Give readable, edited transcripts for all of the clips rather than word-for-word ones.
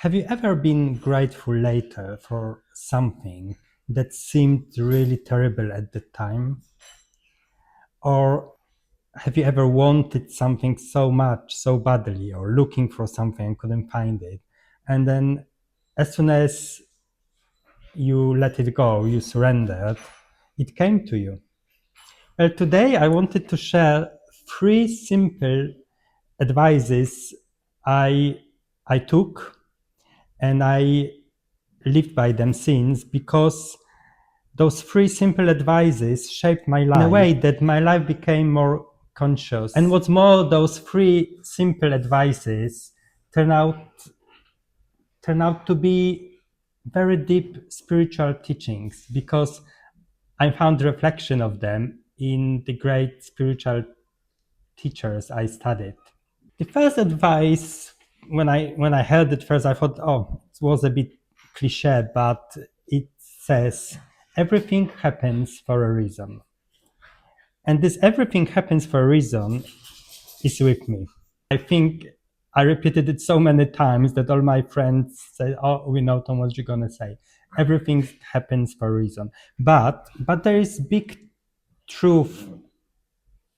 Have you ever been grateful later for something that seemed really terrible at the time? Or have you ever wanted something so much, so badly, or looking for something and couldn't find it? And then as soon as you let it go, you surrendered, it came to you. Well, today I wanted to share three simple advices I I took and I lived by them since, because those three simple advices shaped my life in a way that my life became more conscious. And what's more, those three simple advices turn out to be very deep spiritual teachings, because I found reflection of them in the great spiritual teachers I studied. The first advice, when I heard it first, I thought, oh, it was a bit cliché, but it says everything happens for a reason. And this everything happens for a reason is with me. I think I repeated it so many times that all my friends say, oh, we know, Tom, what you're gonna say. Everything happens for a reason. But there is big truth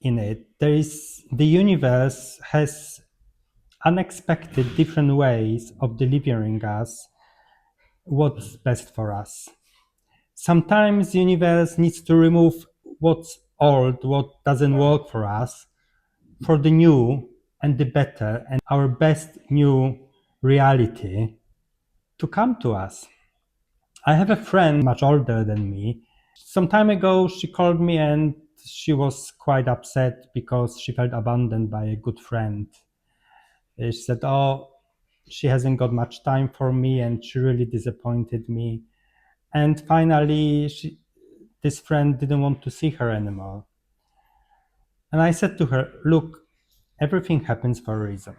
in it. The universe has unexpected different ways of delivering us what's best for us. Sometimes the universe needs to remove what's old, what doesn't work for us, for the new and the better and our best new reality to come to us. I have a friend much older than me. Some time ago, she called me and she was quite upset because she felt abandoned by a good friend. She said, oh, she hasn't got much time for me and she really disappointed me. And finally, this friend didn't want to see her anymore. And I said to her, look, everything happens for a reason.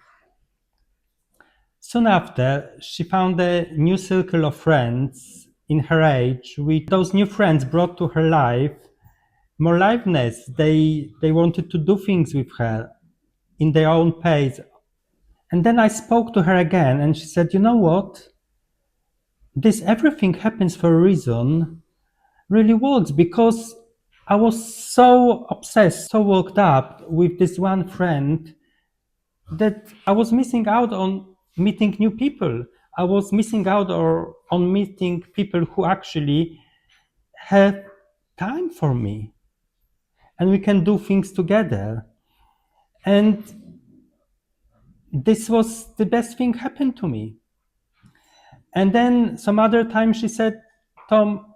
Soon after, she found a new circle of friends in her age, which those new friends brought to her life more liveliness. They wanted to do things with her in their own pace. And then I spoke to her again and she said, you know what? This everything happens for a reason really works, because I was so obsessed, so worked up with this one friend that I was missing out on meeting new people. I was missing out on meeting people who actually have time for me and we can do things together. And this was the best thing happened to me. And then some other time she said, Tom,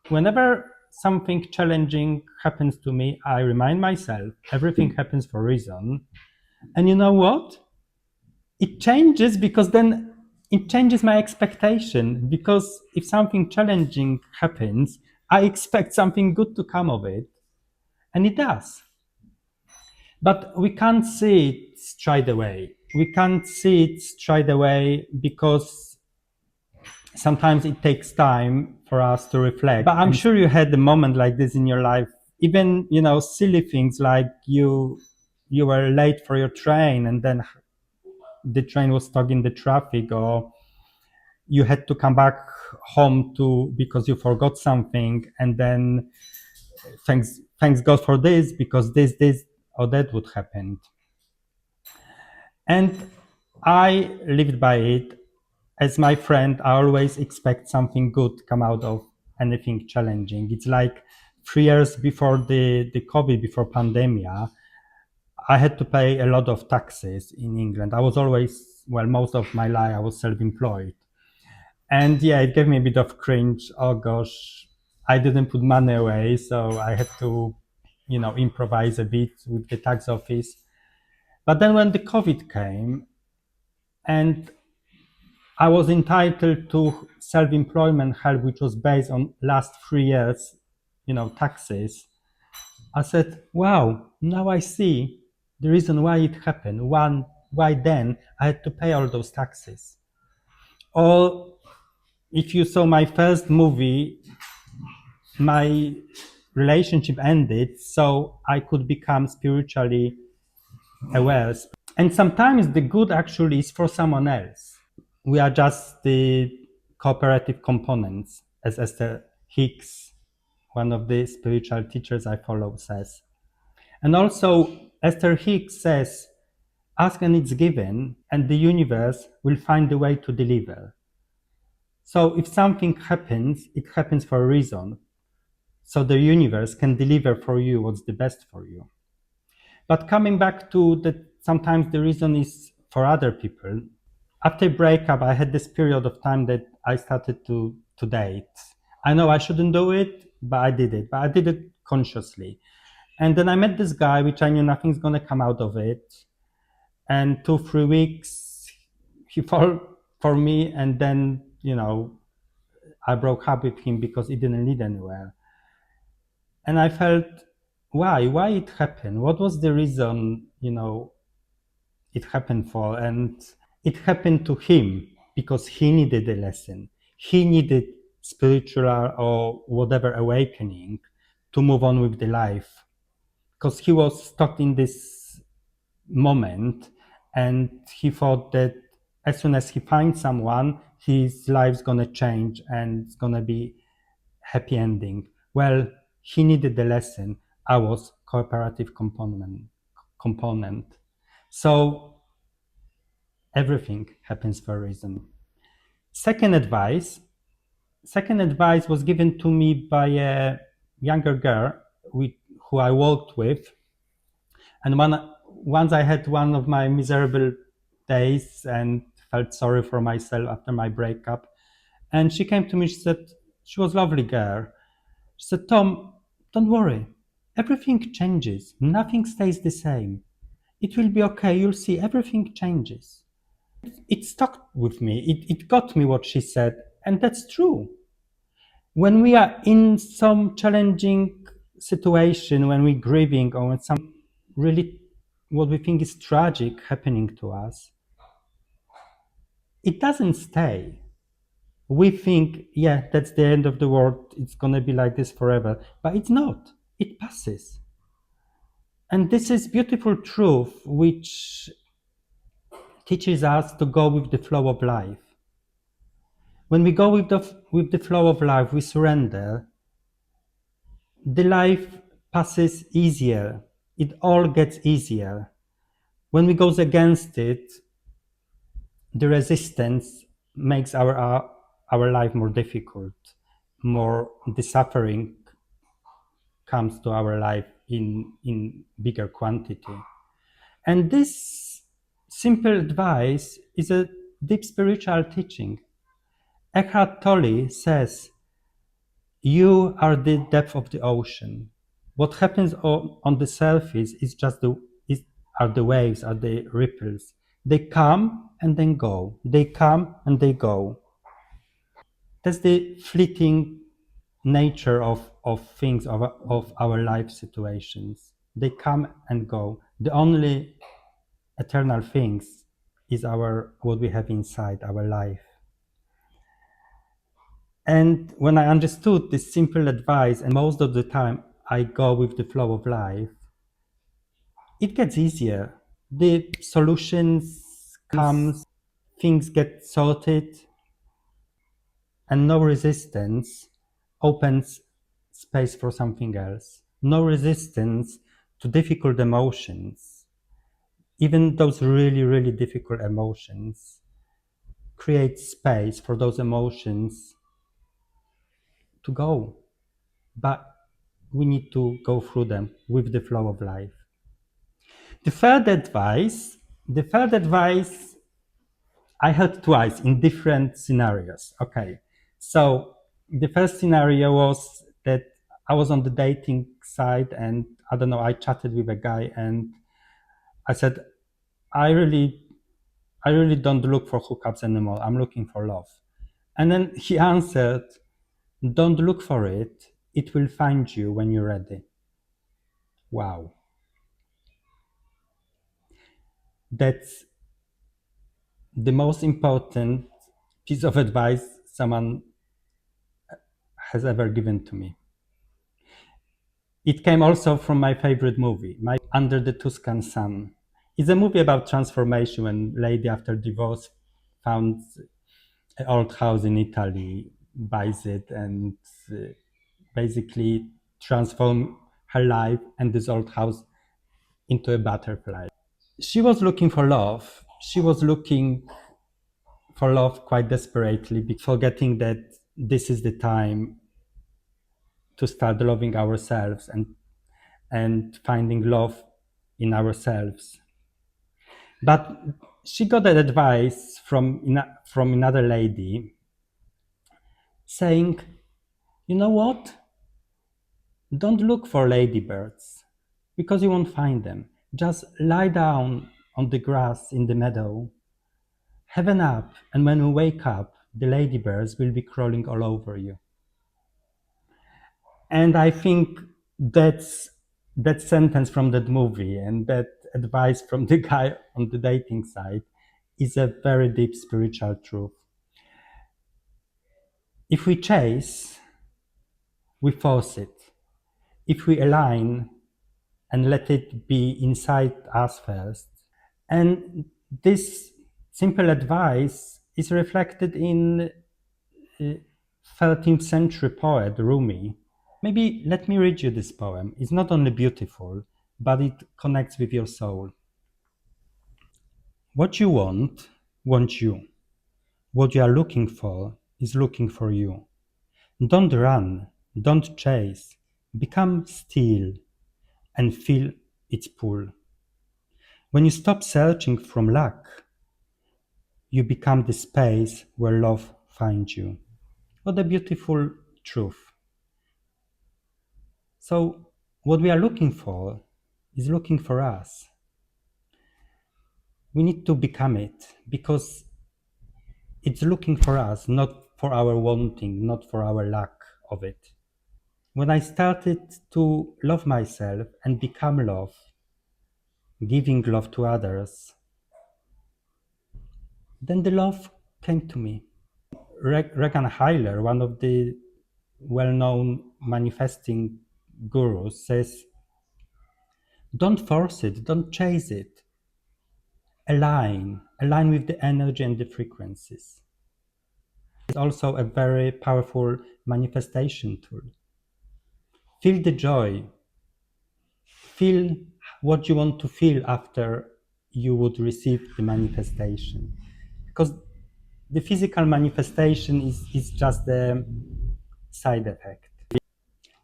whenever something challenging happens to me, I remind myself everything happens for a reason. And you know what? It changes, because then it changes my expectation. Because if something challenging happens, I expect something good to come of it. And it does. But we can't see it straight away. We can't see it straight away because sometimes it takes time for us to reflect. But I'm sure you had a moment like this in your life. Even, silly things like you were late for your train and then the train was stuck in the traffic, or you had to come back home because you forgot something, and then thanks God for this, because this or that would happen. And I lived by it. As my friend, I always expect something good come out of anything challenging. It's like 3 years before the COVID, before pandemic, I had to pay a lot of taxes in England. I was always, most of my life I was self-employed. And yeah, it gave me a bit of cringe. Oh gosh, I didn't put money away, so I had to, improvise a bit with the tax office. But then when the COVID came and I was entitled to self-employment help, which was based on last 3 years, taxes, I said, wow, now I see the reason why it happened. Why then I had to pay all those taxes. Or if you saw my first movie, my relationship ended so I could become spiritually aware. And sometimes the good actually is for someone else. We are just the cooperative components, as Esther Hicks, one of the spiritual teachers I follow, says. And also, Esther Hicks says, ask and it's given, and the universe will find a way to deliver. So if something happens, it happens for a reason. So the universe can deliver for you what's the best for you. But coming back to that, sometimes the reason is for other people. After breakup, I had this period of time that I started to date. I know I shouldn't do it, but I did it. But I did it consciously. And then I met this guy, which I knew nothing's gonna come out of it. And 2 3 weeks, he fell for me, and then I broke up with him because it didn't lead anywhere. And I felt, why it happened? What was the reason, it happened for? And it happened to him because he needed a lesson. He needed spiritual or whatever awakening to move on with the life, because he was stuck in this moment, and he thought that as soon as he finds someone, his life's gonna change and it's gonna be happy ending. Well, he needed the lesson. I was cooperative component. So everything happens for a reason. Second advice. Second advice was given to me by a younger girl who I worked with. And once I had one of my miserable days and felt sorry for myself after my breakup. And she came to me, she said, she was a lovely girl. She said, Tom, don't worry. Everything changes. Nothing stays the same. It will be okay. You'll see everything changes. It stuck with me. It got me what she said. And that's true. When we are in some challenging situation, when we're grieving, or when some really what we think is tragic happening to us, it doesn't stay. We think, yeah, that's the end of the world. It's going to be like this forever. But it's not. It passes. And this is beautiful truth which teaches us to go with the flow of life. When we go with the flow of life, we surrender, the life passes easier. It all gets easier. When we goes against it, the resistance makes our life more difficult, more the suffering comes to our life in bigger quantity. And this simple advice is a deep spiritual teaching. Eckhart Tolle says, you are the depth of the ocean. What happens on the surface is just are the waves, are the ripples. They come and then go. They come and they go. That's the fleeting nature of things, of our life situations. They come and go. The only eternal things is what we have inside our life. And when I understood this simple advice, and most of the time I go with the flow of life, it gets easier. The solutions comes, things get sorted, and no resistance opens space for something else. No resistance to difficult emotions. Even those really, really difficult emotions create space for those emotions to go. But we need to go through them with the flow of life. The third advice I had twice in different scenarios. Okay. So the first scenario was that I was on the dating site, and I don't know, I chatted with a guy and I said, I really don't look for hookups anymore. I'm looking for love. And then he answered, don't look for it. It will find you when you're ready. Wow. That's the most important piece of advice someone has ever given to me. It came also from my favorite movie, Under the Tuscan Sun. It's a movie about transformation when lady after divorce found an old house in Italy, buys it, and basically transform her life and this old house into a butterfly. She was looking for love. She was looking for love quite desperately, forgetting that this is the time to start loving ourselves and finding love in ourselves. But she got that advice from another lady saying, you know what? Don't look for ladybirds because you won't find them. Just lie down on the grass in the meadow, have a nap, and when you wake up, the ladybirds will be crawling all over you. And I think that's that sentence from that movie and that advice from the guy on the dating site is a very deep spiritual truth. If we chase, we force it. If we align and let it be inside us first. And this simple advice is reflected in 13th century poet Rumi. Maybe let me read you this poem. It's not only beautiful, but it connects with your soul. What you want you. What you are looking for is looking for you. Don't run, don't chase. Become still and feel its pull. When you stop searching from luck, you become the space where love finds you. What a beautiful truth. So, what we are looking for is looking for us. We need to become it because it's looking for us, not for our wanting, not for our lack of it. When I started to love myself and become love, giving love to others, then the love came to me. Regan Heiler, one of the well-known manifesting gurus, says, don't force it, don't chase it. Align with the energy and the frequencies. It's also a very powerful manifestation tool. Feel the joy. Feel what you want to feel after you would receive the manifestation. Because the physical manifestation is just the side effect.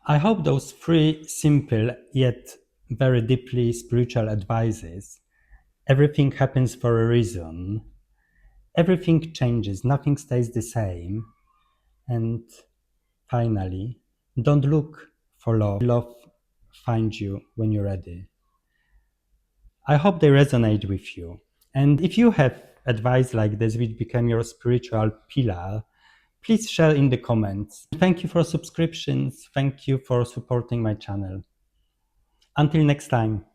I hope those three simple yet very deeply spiritual advices, everything happens for a reason, everything changes, nothing stays the same, and finally, don't look for love. Love finds you when you're ready. I hope they resonate with you. And if you have advice like this which became your spiritual pillar, please share in the comments. Thank you for subscriptions. Thank you for supporting my channel. Until next time.